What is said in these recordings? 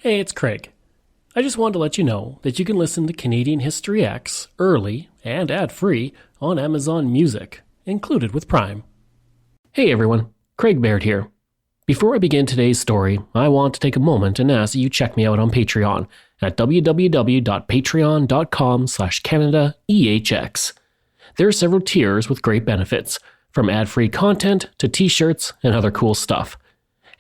Hey, it's Craig. I just wanted to let you know that you can listen to Canadian History X early and ad-free on Amazon Music, included with Prime. Hey everyone, Craig Baird here. Before I begin today's story, I want to take a moment and ask that you check me out on Patreon at www.patreon.com/CanadaEHX. There are several tiers with great benefits, from ad-free content to t-shirts and other cool stuff.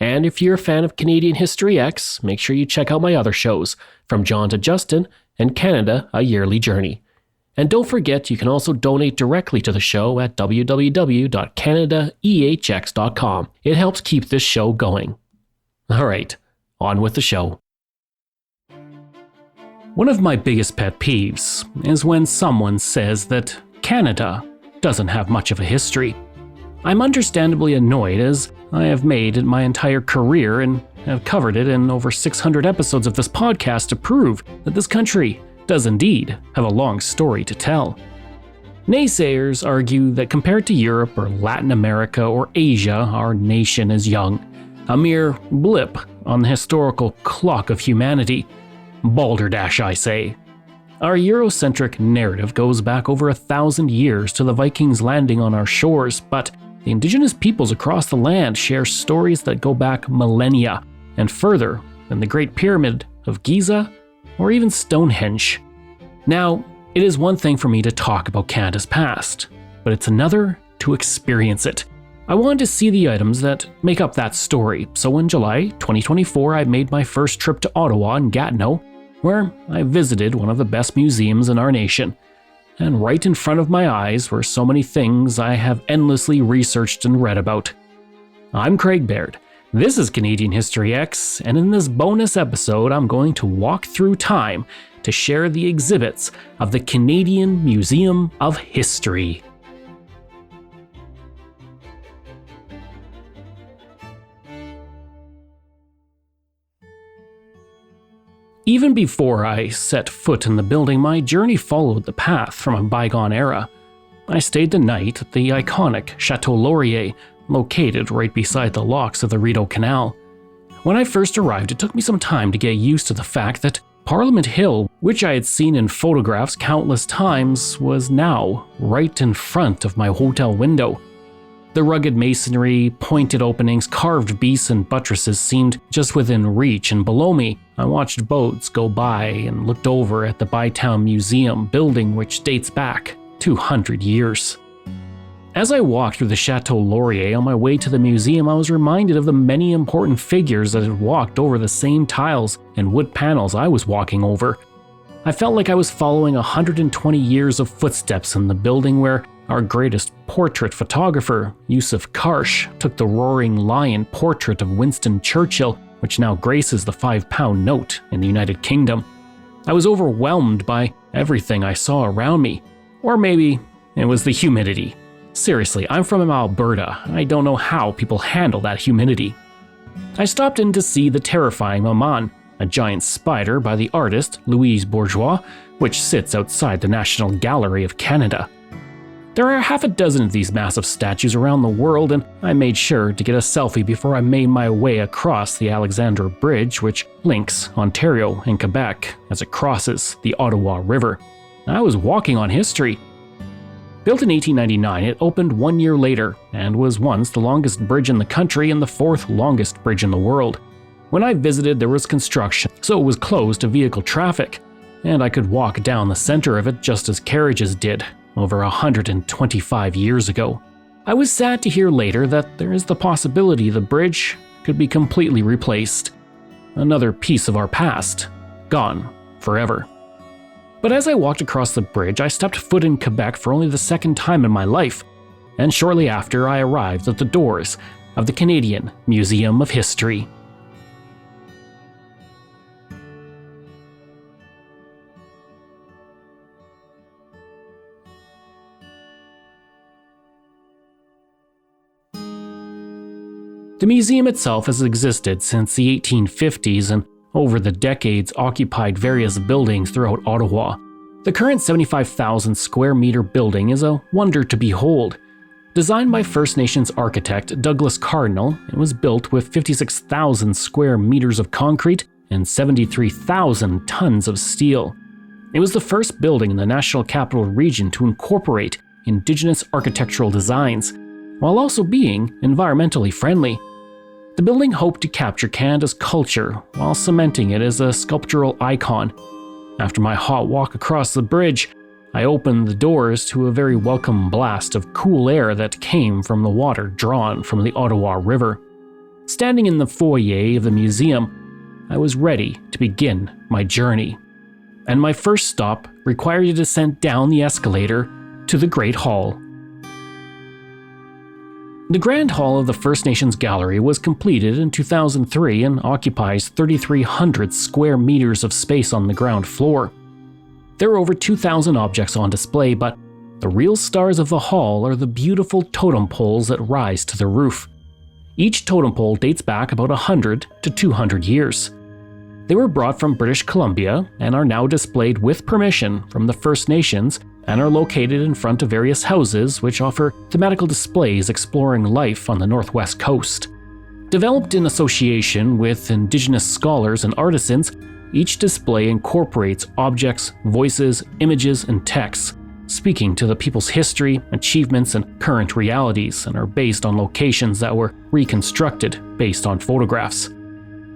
And if you're a fan of Canadian History X, make sure you check out my other shows, From John to Justin and Canada, A Yearly Journey. And don't forget, you can also donate directly to the show at www.canadaehx.com. It helps keep this show going. Alright, on with the show. One of my biggest pet peeves is when someone says that Canada doesn't have much of a history. I'm understandably annoyed, as I have made it my entire career and have covered it in over 600 episodes of this podcast to prove that this country does indeed have a long story to tell. Naysayers argue that compared to Europe or Latin America or Asia, our nation is young, a mere blip on the historical clock of humanity. Balderdash, I say. Our Eurocentric narrative goes back over 1,000 years to the Vikings landing on our shores, but the indigenous peoples across the land share stories that go back millennia and further than the Great Pyramid of Giza or even Stonehenge. Now, it is one thing for me to talk about Canada's past, but it's another to experience it. I wanted to see the items that make up that story, so in July 2024 I made my first trip to Ottawa and Gatineau, where I visited one of the best museums in our nation. And right in front of my eyes were so many things I have endlessly researched and read about. I'm Craig Baird. This is Canadian History X, and in this bonus episode, I'm going to walk through time to share the exhibits of the Canadian Museum of History. Even before I set foot in the building, my journey followed the path from a bygone era. I stayed the night at the iconic Chateau Laurier, located right beside the locks of the Rideau Canal. When I first arrived, it took me some time to get used to the fact that Parliament Hill, which I had seen in photographs countless times, was now right in front of my hotel window. The rugged masonry, pointed openings, carved beasts and buttresses seemed just within reach, and below me, I watched boats go by and looked over at the Bytown Museum building, which dates back 200 years. As I walked through the Chateau Laurier on my way to the museum, I was reminded of the many important figures that had walked over the same tiles and wood panels I was walking over. I felt like I was following 120 years of footsteps in the building where our greatest portrait photographer, Yusuf Karsh, took the roaring lion portrait of Winston Churchill, which now graces the £5 note in the United Kingdom. I was overwhelmed by everything I saw around me. Or maybe it was the humidity. Seriously, I'm from Alberta. I don't know how people handle that humidity. I stopped in to see the terrifying Maman, a giant spider by the artist Louise Bourgeois, which sits outside the National Gallery of Canada. There are half a dozen of these massive statues around the world, and I made sure to get a selfie before I made my way across the Alexandra Bridge, which links Ontario and Quebec as it crosses the Ottawa River. I was walking on history. Built in 1899, it opened 1 year later and was once the longest bridge in the country and the fourth longest bridge in the world. When I visited, there was construction, so it was closed to vehicle traffic, and I could walk down the center of it just as carriages did over 125 years ago. I was sad to hear later that there is the possibility the bridge could be completely replaced. Another piece of our past, gone forever. But as I walked across the bridge, I stepped foot in Quebec for only the second time in my life, and shortly after I arrived at the doors of the Canadian Museum of History. The museum itself has existed since the 1850s and over the decades occupied various buildings throughout Ottawa. The current 75,000 square meter building is a wonder to behold. Designed by First Nations architect Douglas Cardinal, it was built with 56,000 square meters of concrete and 73,000 tons of steel. It was the first building in the National Capital Region to incorporate Indigenous architectural designs, while also being environmentally friendly. The building hoped to capture Canada's culture while cementing it as a sculptural icon. After my hot walk across the bridge, I opened the doors to a very welcome blast of cool air that came from the water drawn from the Ottawa River. Standing in the foyer of the museum, I was ready to begin my journey. And my first stop required a descent down the escalator to the Great Hall. The Grand Hall of the First Nations Gallery was completed in 2003 and occupies 3,300 square meters of space on the ground floor. There are over 2,000 objects on display, but the real stars of the hall are the beautiful totem poles that rise to the roof. Each totem pole dates back about 100 to 200 years. They were brought from British Columbia and are now displayed with permission from the First Nations and are located in front of various houses which offer thematical displays exploring life on the Northwest Coast. Developed in association with Indigenous scholars and artisans, each display incorporates objects, voices, images, and texts, speaking to the people's history, achievements, and current realities, and are based on locations that were reconstructed based on photographs.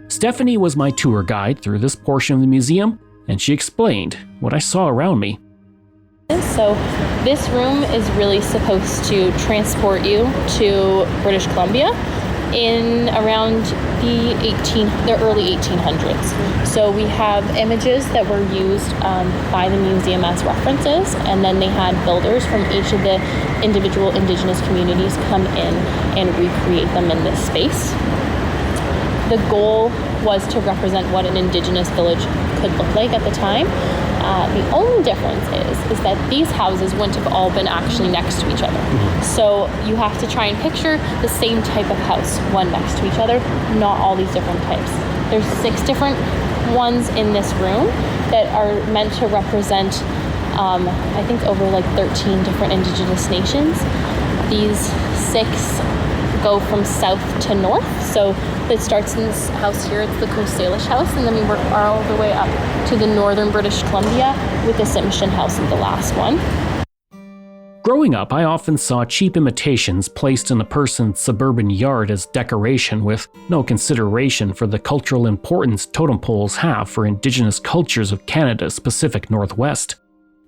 Stephanie was my tour guide through this portion of the museum, and she explained what I saw around me. So this room is really supposed to transport you to British Columbia in around the early 1800s. So we have images that were used by the museum as references, and then they had builders from each of the individual Indigenous communities come in and recreate them in this space. The goal was to represent what an Indigenous village could look like at the time. The only difference is that these houses wouldn't have all been actually next to each other. So you have to try and picture the same type of house, one next to each other, not all these different types. There's 6 different ones in this room that are meant to represent, I think, over like 13 different Indigenous nations. These 6 go from south to north. So it starts in this house here, it's the Coast Salish house, and then we work all the way up to the northern British Columbia with the Simshin house as the last one. Growing up, I often saw cheap imitations placed in a person's suburban yard as decoration with no consideration for the cultural importance totem poles have for Indigenous cultures of Canada's Pacific Northwest.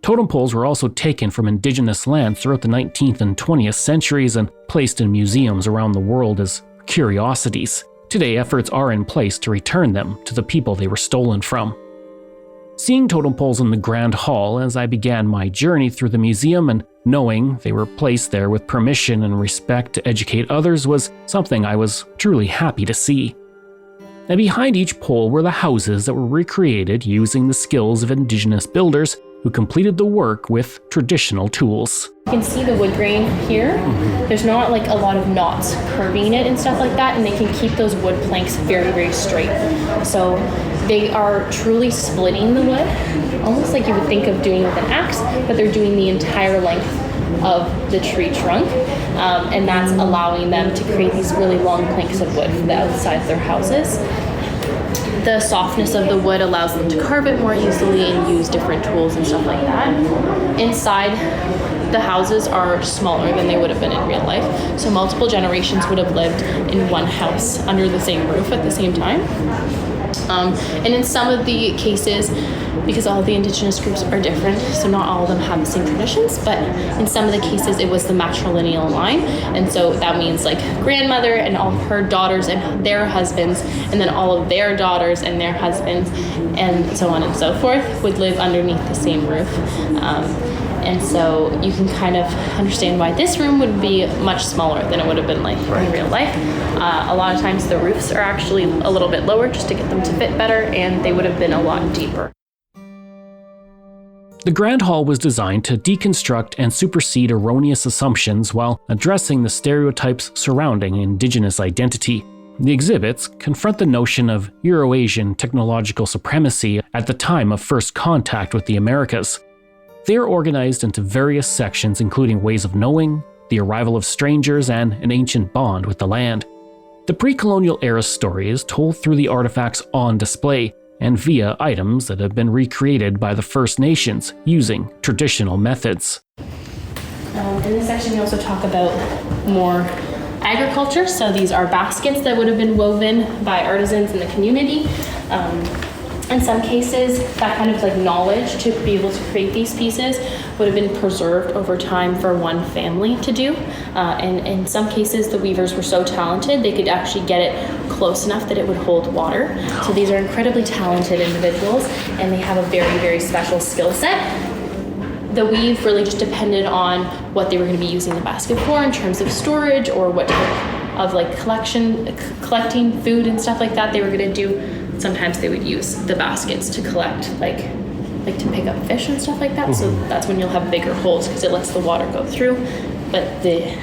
Totem poles were also taken from Indigenous lands throughout the 19th and 20th centuries and placed in museums around the world as curiosities. Today, efforts are in place to return them to the people they were stolen from. Seeing totem poles in the Grand Hall as I began my journey through the museum and knowing they were placed there with permission and respect to educate others was something I was truly happy to see. And behind each pole were the houses that were recreated using the skills of Indigenous builders who completed the work with traditional tools. You can see the wood grain here. There's not like a lot of knots curving it and stuff like that, and they can keep those wood planks very, very straight. So they are truly splitting the wood, almost like you would think of doing with an axe, but they're doing the entire length of the tree trunk, and that's allowing them to create these really long planks of wood for the outside of their houses. The softness of the wood allows them to carve it more easily and use different tools and stuff like that. Inside, the houses are smaller than they would have been in real life, so multiple generations would have lived in one house under the same roof at the same time. And in some of the cases, because all the Indigenous groups are different, so not all of them have the same traditions, but in some of the cases it was the matrilineal line, and so that means like grandmother and all of her daughters and their husbands, and then all of their daughters and their husbands, and so on and so forth, would live underneath the same roof. And so you can kind of understand why this room would be much smaller than it would have been like in real life. A lot of times the roofs are actually a little bit lower just to get them to fit better, and they would have been a lot deeper. The Grand Hall was designed to deconstruct and supersede erroneous assumptions while addressing the stereotypes surrounding Indigenous identity. The exhibits confront the notion of Euro-Asian technological supremacy at the time of first contact with the Americas. They are organized into various sections including ways of knowing, the arrival of strangers, and an ancient bond with the land. The pre-colonial era story is told through the artifacts on display and via items that have been recreated by the First Nations using traditional methods. In this section, we also talk about more agriculture. So these are baskets that would have been woven by artisans in the community. In some cases, that kind of like knowledge to be able to create these pieces would have been preserved over time for one family to do. And in some cases, the weavers were so talented, they could actually get it close enough that it would hold water. So these are incredibly talented individuals, and they have a very, very special skill set. The weave really just depended on what they were going to be using the basket for in terms of storage or what type of like collecting food and stuff like that they were going to do. Sometimes they would use the baskets to collect like to pick up fish and stuff like that. So that's when you'll have bigger holes because it lets the water go through, but the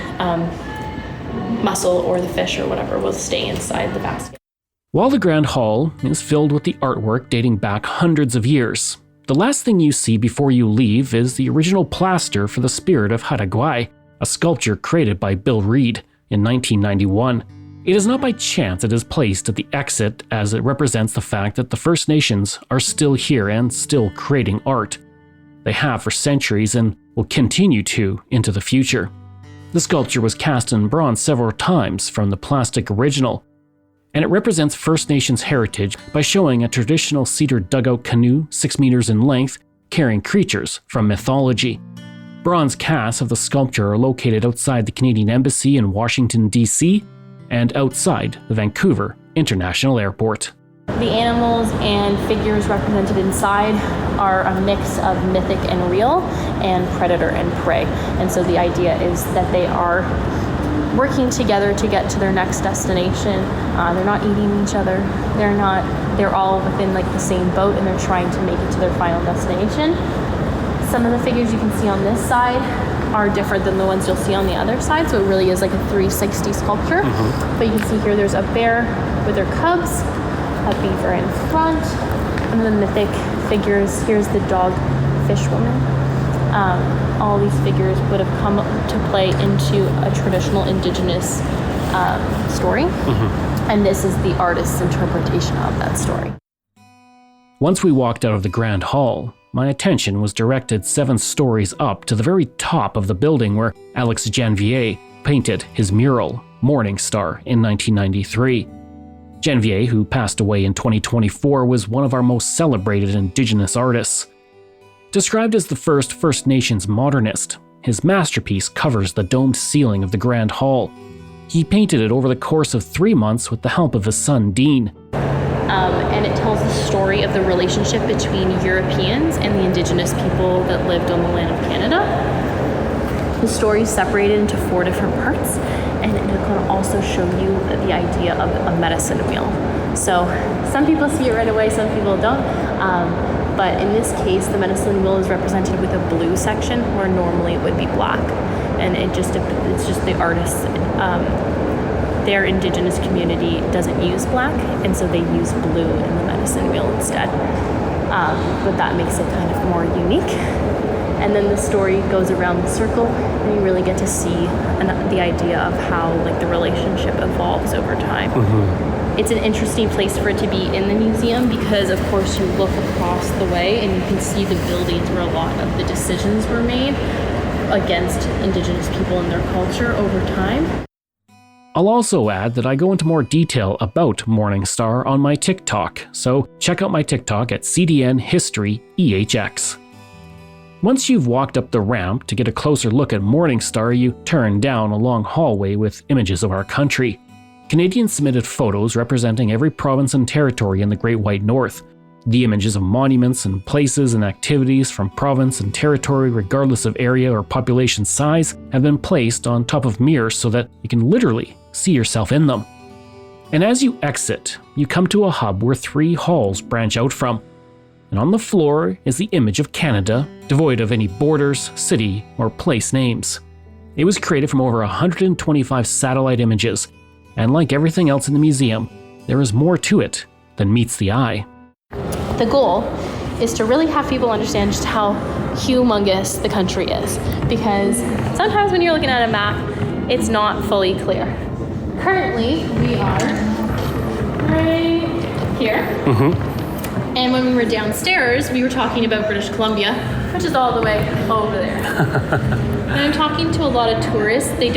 mussel or the fish or whatever will stay inside the basket. While the Grand Hall is filled with the artwork dating back hundreds of years, the last thing you see before you leave is the original plaster for the spirit of Hattagwai, a sculpture created by Bill Reed in 1991. It is not by chance it is placed at the exit, as it represents the fact that the First Nations are still here and still creating art. They have for centuries and will continue to into the future. The sculpture was cast in bronze several times from the plastic original, and it represents First Nations heritage by showing a traditional cedar dugout canoe 6 meters in length carrying creatures from mythology. Bronze casts of the sculpture are located outside the Canadian Embassy in Washington, D.C., and outside the Vancouver International Airport. The animals and figures represented inside are a mix of mythic and real, and predator and prey. And so the idea is that they are working together to get to their next destination. They're not eating each other. They're all within like the same boat, and they're trying to make it to their final destination. Some of the figures you can see on this side are different than the ones you'll see on the other side, so it really is like a 360 sculpture. But you can see here there's a bear with their cubs, a beaver in front, and the mythic figures. Here's the dog fish woman. All these figures would have come to play into a traditional Indigenous story, and this is the artist's interpretation of that story. Once we walked out of the Grand Hall, my attention was directed 7 stories up to the very top of the building where Alex Janvier painted his mural, Morning Star, in 1993. Janvier, who passed away in 2024, was one of our most celebrated Indigenous artists. Described as the first First Nations modernist, his masterpiece covers the domed ceiling of the Grand Hall. He painted it over the course of 3 months with the help of his son Dean. And it tells the story of the relationship between Europeans and the Indigenous people that lived on the land of Canada. The story is separated into 4 different parts, and it can also show you the idea of a medicine wheel. So some people see it right away, some people don't. But in this case, the medicine wheel is represented with a blue section where normally it would be black. And it's just the artist's their Indigenous community doesn't use black, and so they use blue in the medicine wheel instead. But that makes it kind of more unique. And then the story goes around the circle, and you really get to see the idea of how like the relationship evolves over time. It's an interesting place for it to be in the museum because, of course, you look across the way and you can see the buildings where a lot of the decisions were made against Indigenous people and their culture over time. I'll also add that I go into more detail about Morning Star on my TikTok, so check out my TikTok at CDN History EHX. Once you've walked up the ramp to get a closer look at Morning Star, you turn down a long hallway with images of our country. Canadians submitted photos representing every province and territory in the Great White North. The images of monuments and places and activities from province and territory, regardless of area or population size, have been placed on top of mirrors so that you can literally see yourself in them. And as you exit, you come to a hub where 3 halls branch out from. And on the floor is the image of Canada, devoid of any borders, city, or place names. It was created from over 125 satellite images, and like everything else in the museum, there is more to it than meets the eye. The goal is to really have people understand just how humongous the country is, because sometimes when you're looking at a map, it's not fully clear. currently we are right here. And when we were downstairs, we were talking about British Columbia, which is all the way over there. When I'm talking to a lot of tourists, they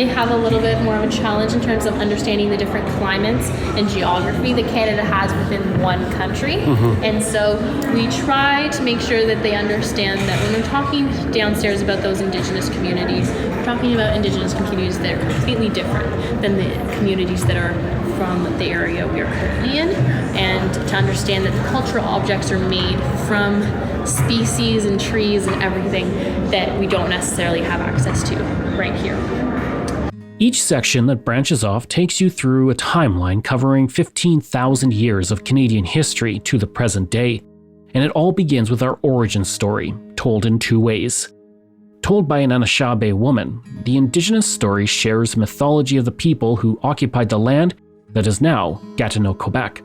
have a little bit more of a challenge in terms of understanding the different climates and geography that Canada has within one country. And so we try to make sure that they understand that when we're talking downstairs about those Indigenous communities, we're talking about Indigenous communities that are completely different than the communities that are from the area we are currently in, and to understand that the cultural objects are made from species and trees and everything that we don't necessarily have access to right here. Each section that branches off takes you through a timeline covering 15,000 years of Canadian history to the present day, and it all begins with our origin story, told in two ways. Told by an Anishinaabe woman, the Indigenous story shares mythology of the people who occupied the land that is now Gatineau, Quebec.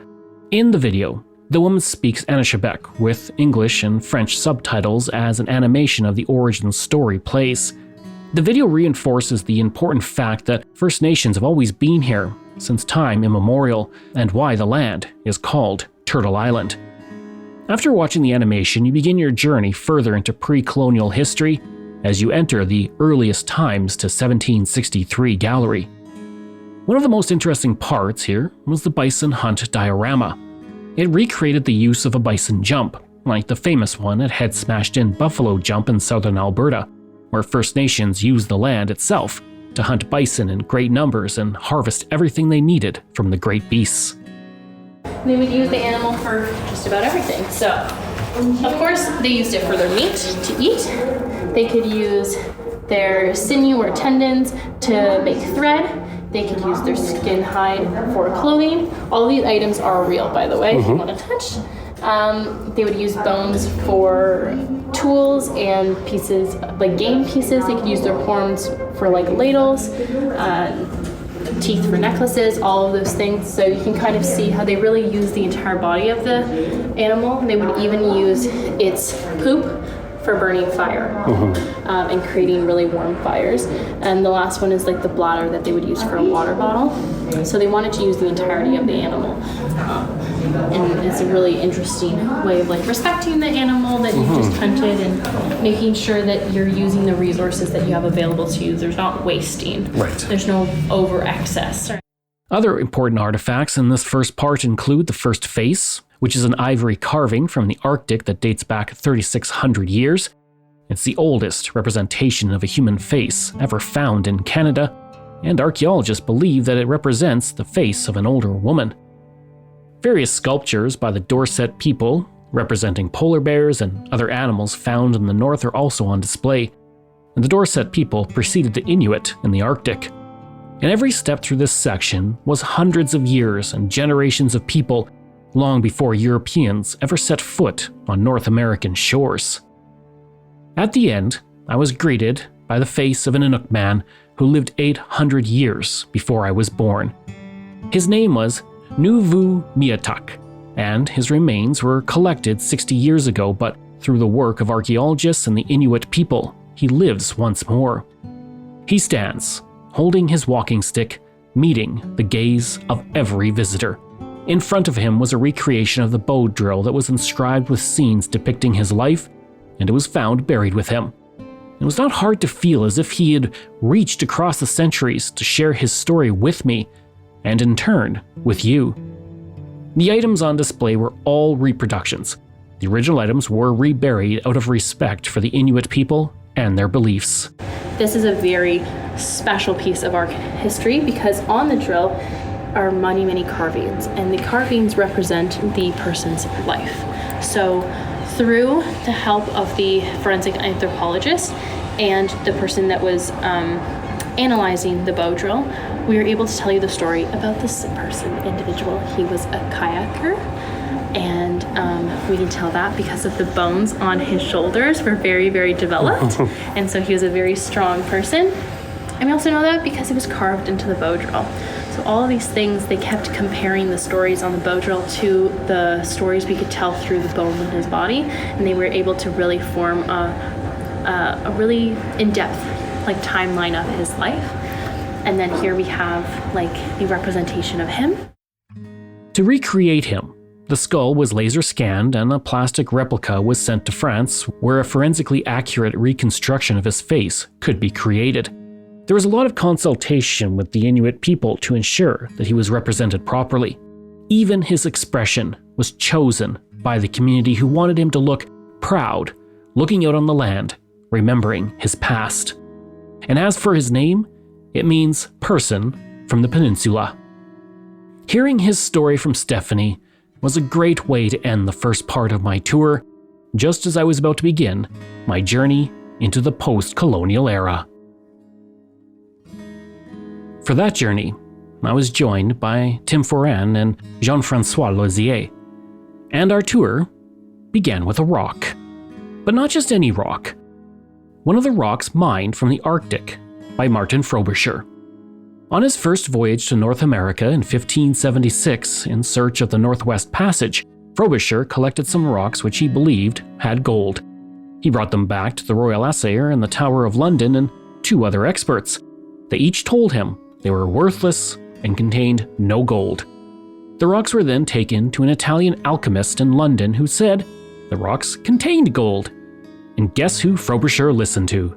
In the video, the woman speaks Anishinaabe with English and French subtitles as an animation of the origin story plays. The video reinforces the important fact that First Nations have always been here since time immemorial, and why the land is called Turtle Island. After watching the animation, you begin your journey further into pre-colonial history as you enter the earliest times to 1763 gallery. One of the most interesting parts here was the bison hunt diorama. It recreated the use of a bison jump, like the famous one at Head Smashed In Buffalo Jump in southern Alberta, where First Nations used the land itself to hunt bison in great numbers and harvest everything they needed from the great beasts. They would use the animal for just about everything. So, of course, they used it for their meat to eat. They could use their sinew or tendons to make thread. They could use their skin hide for clothing. All these items are real, by the way, if you want to touch. They would use bones for tools and pieces, like game pieces. They could use their horns for like ladles, teeth for necklaces, all of those things. So you can kind of see how they really use the entire body of the animal. They would even use its poop for burning fire and creating really warm fires. And the last one is like the bladder that they would use for a water bottle. So they wanted to use the entirety of the animal. And it's a really interesting way of like respecting the animal that you've just hunted and making sure that you're using the resources that you have available to you. There's not wasting. Right. There's no over excess. Other important artifacts in this first part include the first face, which is an ivory carving from the Arctic that dates back 3,600 years. It's the oldest representation of a human face ever found in Canada, and archaeologists believe that it represents the face of an older woman. Various sculptures by the Dorset people, representing polar bears and other animals found in the north, are also on display, and the Dorset people preceded the Inuit in the Arctic. And every step through this section was hundreds of years and generations of people long before Europeans ever set foot on North American shores. At the end, I was greeted by the face of an Inuk man who lived 800 years before I was born. His name was Nuvu Miatak, and his remains were collected 60 years ago, but through the work of archaeologists and the Inuit people, he lives once more. He stands, holding his walking stick, meeting the gaze of every visitor. In front of him was a recreation of the bow drill that was inscribed with scenes depicting his life, and it was found buried with him. It was not hard to feel as if he had reached across the centuries to share his story with me, and in turn, with you. The items on display were all reproductions. The original items were reburied out of respect for the Inuit people and their beliefs. This is a very special piece of our history because on the drill are many carvings, and the carvings represent the person's life. So through the help of the forensic anthropologist and the person that was analyzing the bow drill, we were able to tell you the story about this individual. He was a kayaker, and we can tell that because of the bones on his shoulders were very developed, and so he was a very strong person. And we also know that because it was carved into the bow drill. So all of these things, they kept comparing the stories on the bow drill to the stories we could tell through the bones in his body, and they were able to really form a really in-depth like timeline of his life. And then here we have like a representation of him. To recreate him, the skull was laser scanned and a plastic replica was sent to France, where a forensically accurate reconstruction of his face could be created. There was a lot of consultation with the Inuit people to ensure that he was represented properly. Even his expression was chosen by the community, who wanted him to look proud, looking out on the land, remembering his past. And as for his name, it means person from the peninsula. Hearing his story from Stephanie was a great way to end the first part of my tour, just as I was about to begin my journey into the post-colonial era. For that journey, I was joined by Tim Foran and Jean-Francois Lozier, and our tour began with a rock. But not just any rock. One of the rocks mined from the Arctic by Martin Frobisher. On his first voyage to North America in 1576 in search of the Northwest Passage, Frobisher collected some rocks which he believed had gold. He brought them back to the Royal Assayer in the Tower of London and 2 other experts. They each told him they were worthless and contained no gold. The rocks were then taken to an Italian alchemist in London who said the rocks contained gold. And guess who Frobisher listened to?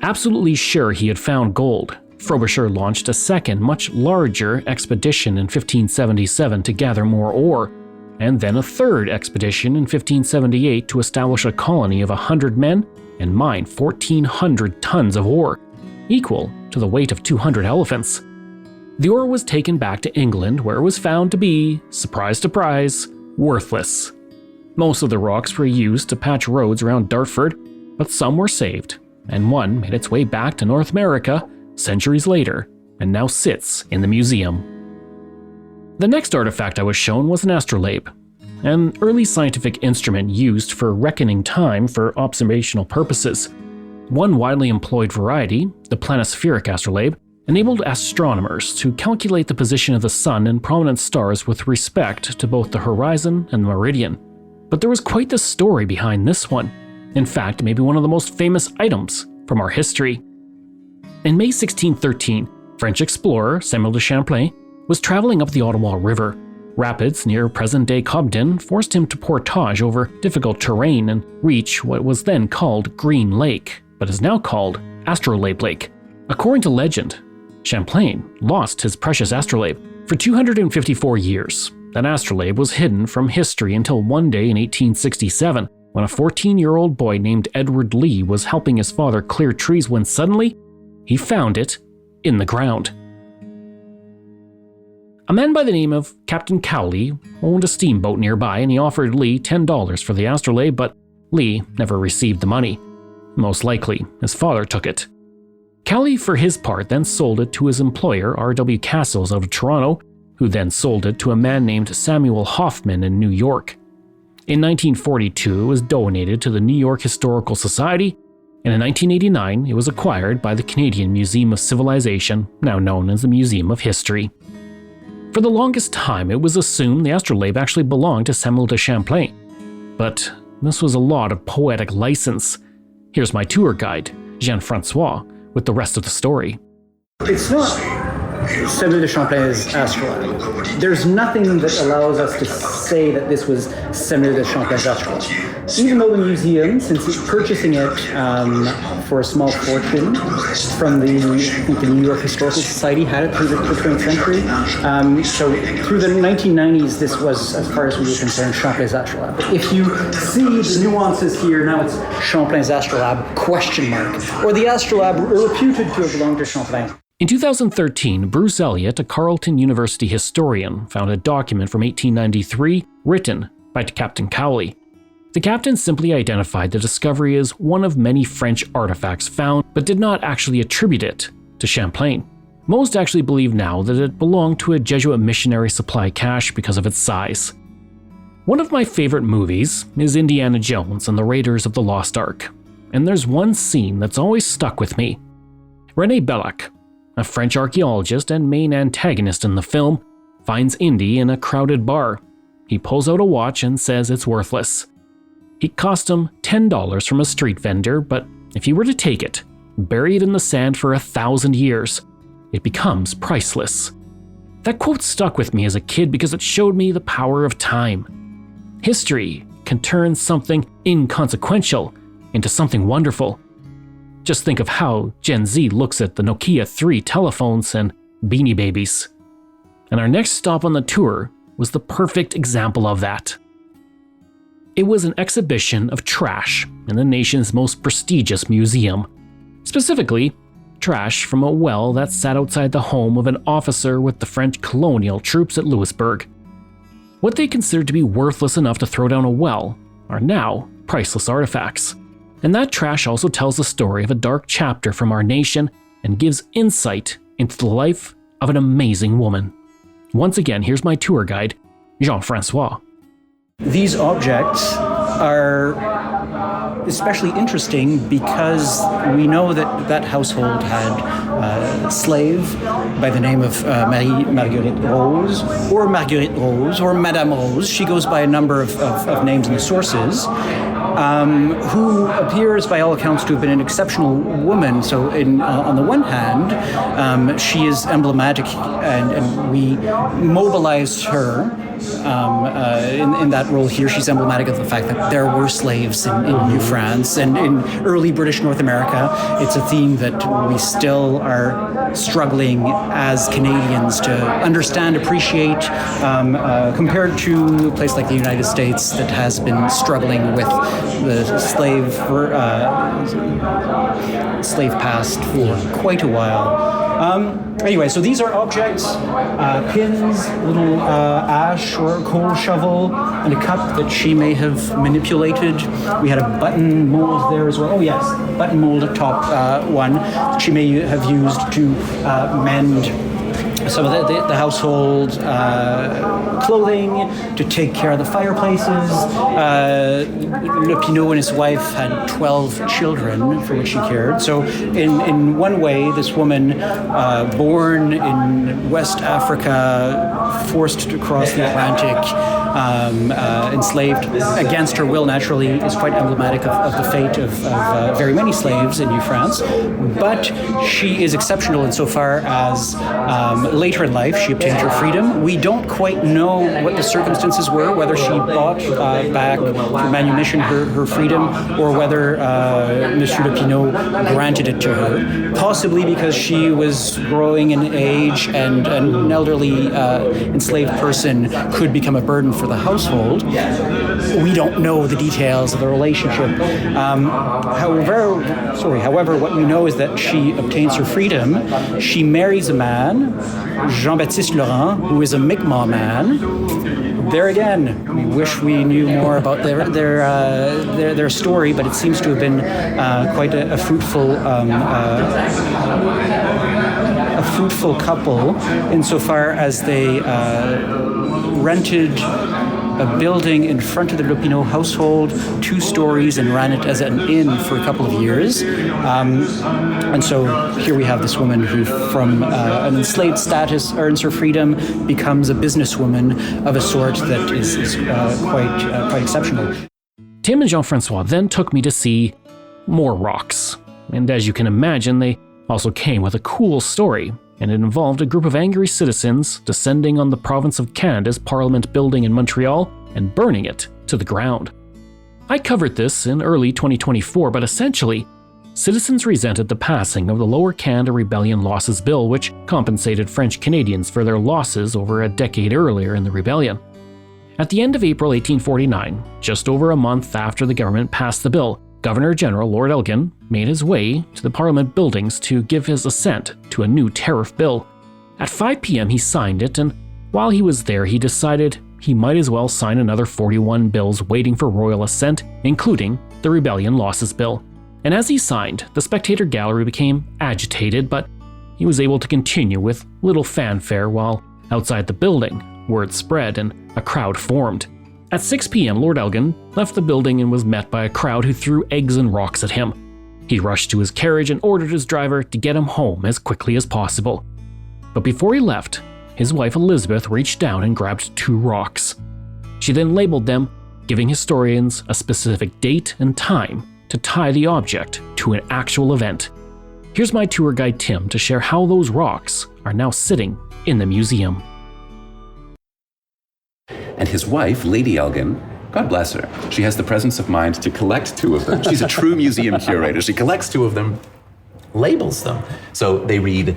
Absolutely sure he had found gold, Frobisher launched a second, much larger expedition in 1577 to gather more ore, and then a third expedition in 1578 to establish a colony of 100 men and mine 1,400 tons of ore, equal to the weight of 200 elephants. The ore was taken back to England, where it was found to be, surprise surprise, worthless. Most of the rocks were used to patch roads around Dartford, but some were saved, and one made its way back to North America centuries later, and now sits in the museum. The next artifact I was shown was an astrolabe, an early scientific instrument used for reckoning time for observational purposes. One widely employed variety, the planispheric astrolabe, enabled astronomers to calculate the position of the sun and prominent stars with respect to both the horizon and the meridian. But there was quite the story behind this one. In fact, maybe one of the most famous items from our history. In May 1613, French explorer Samuel de Champlain was traveling up the Ottawa River. Rapids near present-day Cobden forced him to portage over difficult terrain and reach what was then called Green Lake, but is now called Astrolabe Lake. According to legend, Champlain lost his precious astrolabe. For 254 years, that astrolabe was hidden from history until one day in 1867, when a 14-year-old boy named Edward Lee was helping his father clear trees when suddenly he found it in the ground. A man by the name of Captain Cowley owned a steamboat nearby, and he offered Lee $10 for the astrolabe, but Lee never received the money. Most likely, his father took it. Cowley, for his part, then sold it to his employer, R.W. Castles out of Toronto, who then sold it to a man named Samuel Hoffman in New York. In 1942, it was donated to the New York Historical Society, and in 1989, it was acquired by the Canadian Museum of Civilization, now known as the Museum of History. For the longest time, it was assumed the astrolabe actually belonged to Samuel de Champlain. But this was a lot of poetic license. Here's my tour guide, Jean-Francois, with the rest of the story. It's not Samuel de Champlain's astrolabe. There's nothing that allows us to say that this was Samuel de Champlain's astrolabe. Even though the museum, since it's purchasing it for a small fortune from the New York Historical Society, had it through the 20th century. So through the 1990s, this was, as far as we were concerned, Champlain's astrolabe. If you see the nuances here, now it's Champlain's astrolabe, question mark, or the astrolabe reputed to have belonged to Champlain. In 2013, Bruce Elliott, a Carleton University historian, found a document from 1893 written by Captain Cowley. The captain simply identified the discovery as one of many French artifacts found, but did not actually attribute it to Champlain. Most actually believe now that it belonged to a Jesuit missionary supply cache because of its size. One of my favorite movies is Indiana Jones and the Raiders of the Lost Ark, and there's one scene that's always stuck with me. René Belloc, a French archaeologist and main antagonist in the film, finds Indy in a crowded bar. He pulls out a watch and says it's worthless. It cost him $10 from a street vendor, but if he were to take it, bury it in the sand for 1,000 years, it becomes priceless. That quote stuck with me as a kid because it showed me the power of time. History can turn something inconsequential into something wonderful. Just think of how Gen Z looks at the Nokia 3 telephones and Beanie Babies. And our next stop on the tour was the perfect example of that. It was an exhibition of trash in the nation's most prestigious museum. Specifically, trash from a well that sat outside the home of an officer with the French colonial troops at Louisbourg. What they considered to be worthless enough to throw down a well are now priceless artifacts. And that trash also tells the story of a dark chapter from our nation and gives insight into the life of an amazing woman. Once again, here's my tour guide, Jean-Francois. These objects are especially interesting because we know that that household had a slave by the name of Marie-Marguerite Rose, or Marguerite Rose, or Madame Rose. She goes by a number of names in the sources, who appears by all accounts to have been an exceptional woman. So on the one hand, she is emblematic, and we mobilize her in that role here. She's emblematic of the fact that there were slaves in New France and in early British North America. It's a theme that we still are struggling as Canadians to understand, appreciate, compared to a place like the United States that has been struggling with the slave past for quite a while. Anyway, so these are objects, pins, little ash or coal shovel, and a cup that she may have manipulated. We had a button mold there as well. Oh yes, button mold top one that she may have used to mend some of the household clothing, to take care of the fireplaces. Le Pinot and his wife had 12 children for which she cared. So in one way, this woman, born in West Africa, forced to cross the Atlantic, enslaved against her will, naturally, is quite emblematic of the fate of very many slaves in New France. But she is exceptional insofar as later in life she obtained her freedom. We don't quite know what the circumstances were, whether she bought back through manumission her freedom, or whether Monsieur Le Pinot granted it to her, possibly because she was growing in age and an elderly enslaved person could become a burden for the household. We don't know the details of the relationship. However, what we know is that she obtains her freedom. She marries a man, Jean-Baptiste Laurent, who is a Mi'kmaq man. There again, we wish we knew more about their story, but it seems to have been quite a fruitful couple insofar as they rented a building in front of the Le Pinot household, 2 stories, and ran it as an inn for a couple of years. And so here we have this woman who, from an enslaved status, earns her freedom, becomes a businesswoman of a sort that is quite exceptional. Tim and Jean-Francois then took me to see more rocks. And as you can imagine, they also came with a cool story, and it involved a group of angry citizens descending on the province of Canada's Parliament building in Montreal and burning it to the ground. I covered this in early 2024, but essentially, citizens resented the passing of the Lower Canada Rebellion Losses Bill, which compensated French Canadians for their losses over a decade earlier in the rebellion. At the end of April 1849, just over a month after the government passed the bill, Governor-General Lord Elgin made his way to the Parliament buildings to give his assent to a new tariff bill. At 5 p.m. he signed it, and while he was there he decided he might as well sign another 41 bills waiting for royal assent, including the Rebellion Losses Bill. And as he signed, the spectator gallery became agitated, but he was able to continue with little fanfare while outside the building, word spread and a crowd formed. At 6 p.m., Lord Elgin left the building and was met by a crowd who threw eggs and rocks at him. He rushed to his carriage and ordered his driver to get him home as quickly as possible. But before he left, his wife Elizabeth reached down and grabbed 2 rocks. She then labeled them, giving historians a specific date and time to tie the object to an actual event. Here's my tour guide Tim to share how those rocks are now sitting in the museum. And his wife, Lady Elgin, God bless her, she has the presence of mind to collect two of them. She's a true museum curator. She collects two of them, labels them. So they read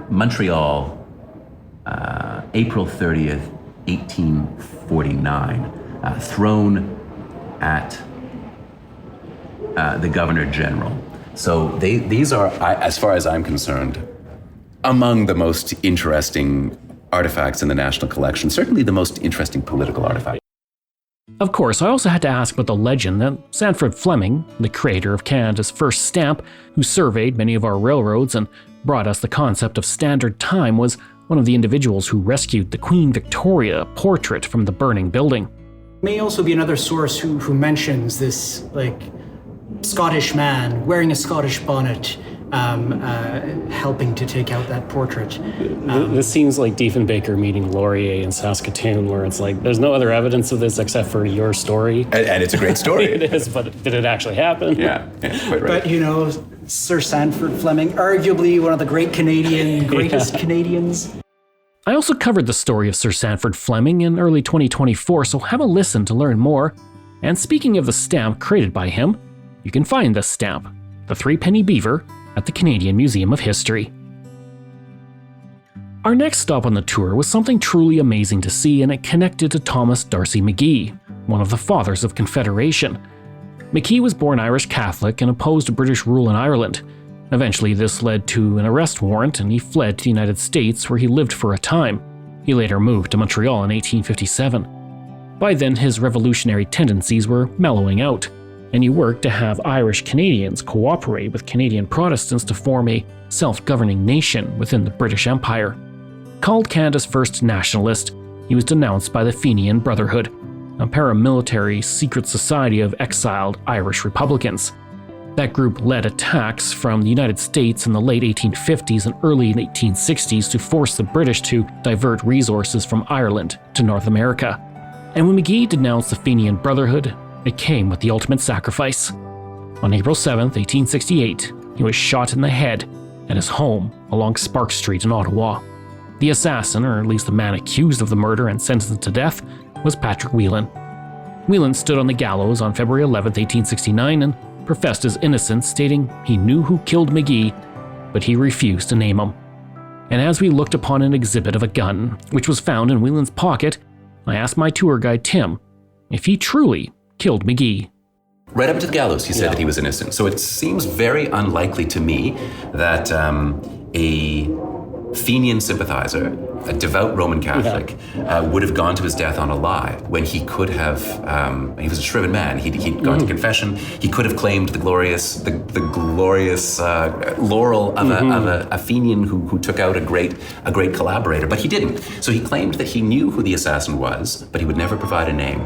Montreal, April 30th, 1849, thrown at the Governor General. So these are, as far as I'm concerned, among the most interesting artifacts in the National Collection, certainly the most interesting political artifact. Of course, I also had to ask about the legend that Sanford Fleming, the creator of Canada's first stamp, who surveyed many of our railroads and brought us the concept of standard time, was one of the individuals who rescued the Queen Victoria portrait from the burning building. May also be another source who mentions this, Scottish man wearing a Scottish bonnet, helping to take out that portrait. This seems like Diefenbaker meeting Laurier in Saskatoon, where it's like, there's no other evidence of this except for your story. And it's a great story. It is, but did it actually happen? Yeah, quite right. But, Sir Sanford Fleming, arguably one of the greatest Canadians. I also covered the story of Sir Sanford Fleming in early 2024, so have a listen to learn more. And speaking of the stamp created by him, you can find this stamp, the 3-penny beaver, at the Canadian Museum of History. Our next stop on the tour was something truly amazing to see, and it connected to Thomas D'Arcy McGee, one of the fathers of Confederation. McGee was born Irish Catholic and opposed British rule in Ireland. Eventually, this led to an arrest warrant, and he fled to the United States, where he lived for a time. He later moved to Montreal in 1857. By then, his revolutionary tendencies were mellowing out, and he worked to have Irish Canadians cooperate with Canadian Protestants to form a self-governing nation within the British Empire. Called Canada's first nationalist, he was denounced by the Fenian Brotherhood, a paramilitary secret society of exiled Irish Republicans. That group led attacks from the United States in the late 1850s and early 1860s to force the British to divert resources from Ireland to North America. And when McGee denounced the Fenian Brotherhood, it came with the ultimate sacrifice. On April 7, 1868, he was shot in the head at his home along Spark Street in Ottawa. The assassin, or at least the man accused of the murder and sentenced to death, was Patrick Whelan. Whelan stood on the gallows on February 11, 1869, and professed his innocence, stating he knew who killed McGee, but he refused to name him. And as we looked upon an exhibit of a gun, which was found in Whelan's pocket, I asked my tour guide Tim if he truly killed McGee. Right up to the gallows, he said that he was innocent. So it seems very unlikely to me that a Fenian sympathizer, a devout Roman Catholic, would have gone to his death on a lie when he could have, he was a shriven man, he'd gone to confession, he could have claimed the glorious laurel of a Fenian who took out a great collaborator, but he didn't. So he claimed that he knew who the assassin was, but he would never provide a name.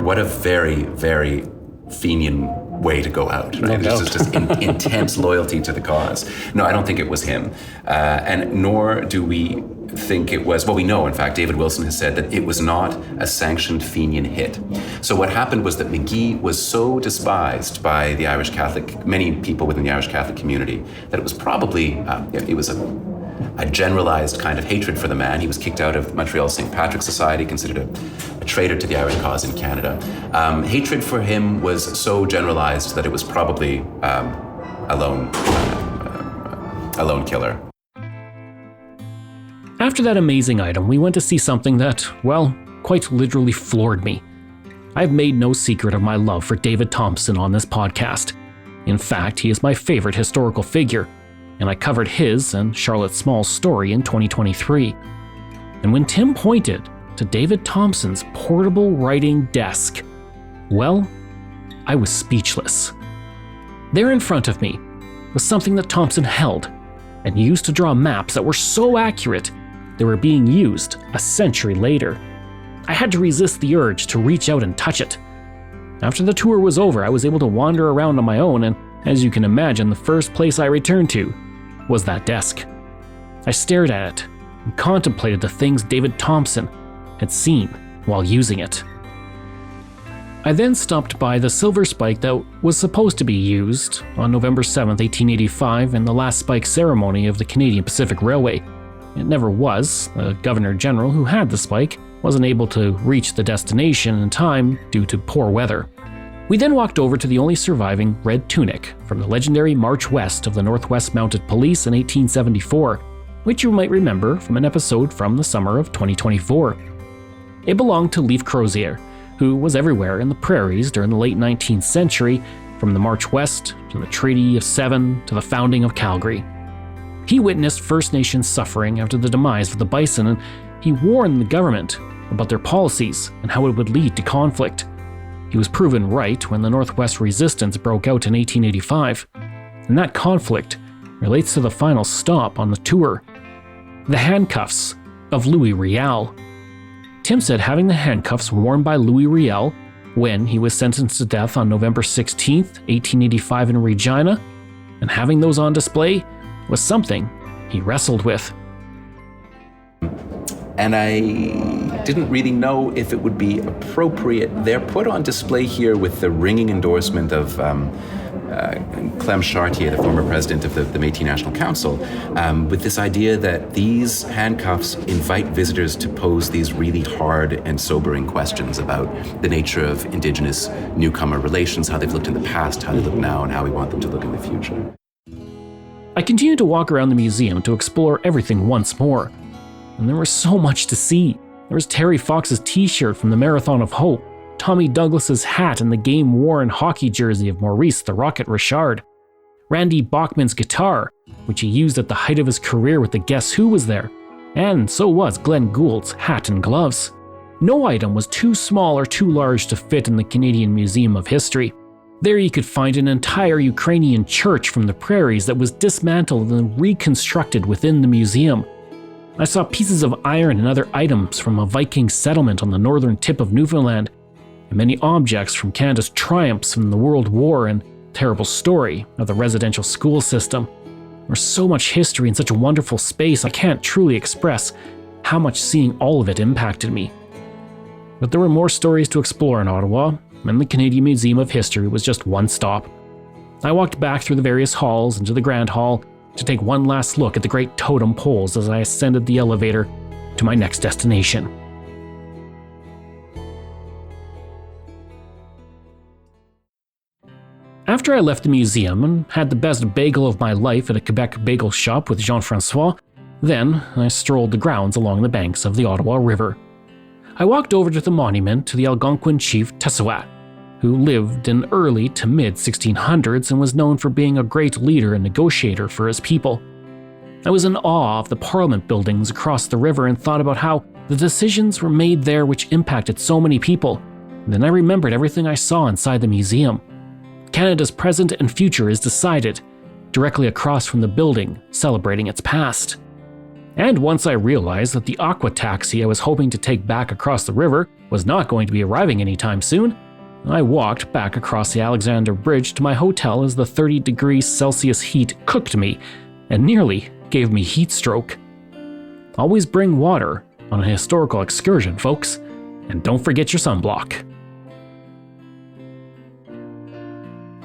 What a very, very Fenian way to go out, right? This is just intense loyalty to the cause. No, I don't think it was him. And nor do we think it was, well, we know, in fact, David Wilson has said that it was not a sanctioned Fenian hit. So what happened was that McGee was so despised by the Irish Catholic, many people within the Irish Catholic community, that it was probably, it was a generalized kind of hatred for the man. He was kicked out of Montreal's St. Patrick's Society, considered a traitor to the Irish cause in Canada. Hatred for him was so generalized that it was probably a lone killer. After that amazing item, we went to see something that, well, quite literally floored me. I've made no secret of my love for David Thompson on this podcast. In fact, he is my favorite historical figure, and I covered his and Charlotte Small's story in 2023. And when Tim pointed to David Thompson's portable writing desk, well, I was speechless. There in front of me was something that Thompson held and used to draw maps that were so accurate they were being used a century later. I had to resist the urge to reach out and touch it. After the tour was over, I was able to wander around on my own, and as you can imagine, the first place I returned to was that desk. I stared at it and contemplated the things David Thompson had seen while using it. I then stopped by the silver spike that was supposed to be used on November 7, 1885 in the last spike ceremony of the Canadian Pacific Railway. It never was. The Governor General who had the spike wasn't able to reach the destination in time due to poor weather. We then walked over to the only surviving red tunic from the legendary March West of the Northwest Mounted Police in 1874, which you might remember from an episode from the summer of 2024. It belonged to Leif Crozier, who was everywhere in the prairies during the late 19th century, from the March West to the Treaty of Seven to the founding of Calgary. He witnessed First Nations suffering after the demise of the bison, and he warned the government about their policies and how it would lead to conflict. He was proven right when the Northwest Resistance broke out in 1885, and that conflict relates to the final stop on the tour, the handcuffs of Louis Riel. Tim said having the handcuffs worn by Louis Riel when he was sentenced to death on November 16, 1885 in Regina, and having those on display was something he wrestled with. And I didn't really know if it would be appropriate. They're put on display here with the ringing endorsement of Clem Chartier, the former president of the Métis National Council, with this idea that these handcuffs invite visitors to pose these really hard and sobering questions about the nature of Indigenous newcomer relations, how they've looked in the past, how they look now, and how we want them to look in the future. I continued to walk around the museum to explore everything once more, and there was so much to see. There was Terry Fox's t-shirt from the Marathon of Hope, Tommy Douglas's hat and the game-worn hockey jersey of Maurice the Rocket Richard, Randy Bachman's guitar, which he used at the height of his career with the Guess Who was there, and so was Glenn Gould's hat and gloves. No item was too small or too large to fit in the Canadian Museum of History. There you could find an entire Ukrainian church from the prairies that was dismantled and reconstructed within the museum. I saw pieces of iron and other items from a Viking settlement on the northern tip of Newfoundland, and many objects from Canada's triumphs from the World War and terrible story of the residential school system. There's so much history in such a wonderful space, I can't truly express how much seeing all of it impacted me. But there were more stories to explore in Ottawa, and the Canadian Museum of History was just one stop. I walked back through the various halls into the Grand Hall to take one last look at the great totem poles as I ascended the elevator to my next destination. After I left the museum and had the best bagel of my life at a Quebec bagel shop with Jean-Francois, then I strolled the grounds along the banks of the Ottawa River. I walked over to the monument to the Algonquin chief Tessouat, who lived in early to mid-1600s and was known for being a great leader and negotiator for his people. I was in awe of the Parliament buildings across the river and thought about how the decisions were made there which impacted so many people. Then I remembered everything I saw inside the museum. Canada's present and future is decided, directly across from the building, celebrating its past. And once I realized that the aqua taxi I was hoping to take back across the river was not going to be arriving anytime soon, I walked back across the Alexander Bridge to my hotel as the 30 degrees Celsius heat cooked me and nearly gave me heat stroke. Always bring water on a historical excursion, folks, and don't forget your sunblock.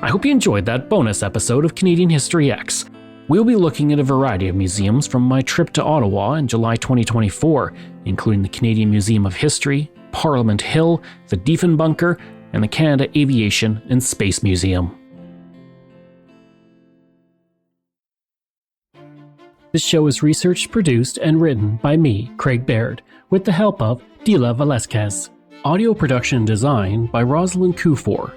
I hope you enjoyed that bonus episode of Canadian History X. We'll be looking at a variety of museums from my trip to Ottawa in July 2024, including the Canadian Museum of History, Parliament Hill, the Diefenbunker, and the Canada Aviation and Space Museum. This show is researched, produced, and written by me, Craig Baird, with the help of Dila Velasquez. Audio production and design by Rosalind Kufor.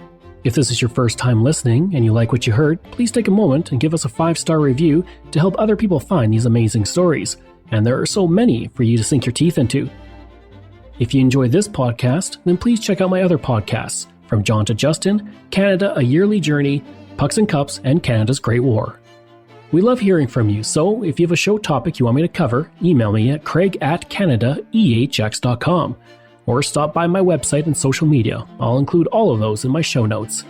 If this is your first time listening and you like what you heard, please take a moment and give us a 5-star review to help other people find these amazing stories. And there are so many for you to sink your teeth into. If you enjoyed this podcast, then please check out my other podcasts, From John to Justin, Canada, A Yearly Journey, Pucks and Cups, and Canada's Great War. We love hearing from you, so if you have a show topic you want me to cover, email me at craig@canadaehx.com. Or stop by my website and social media. I'll include all of those in my show notes.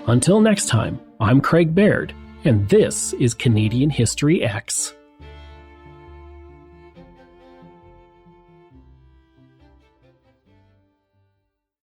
Until next time, I'm Craig Baird, and this is Canadian History X.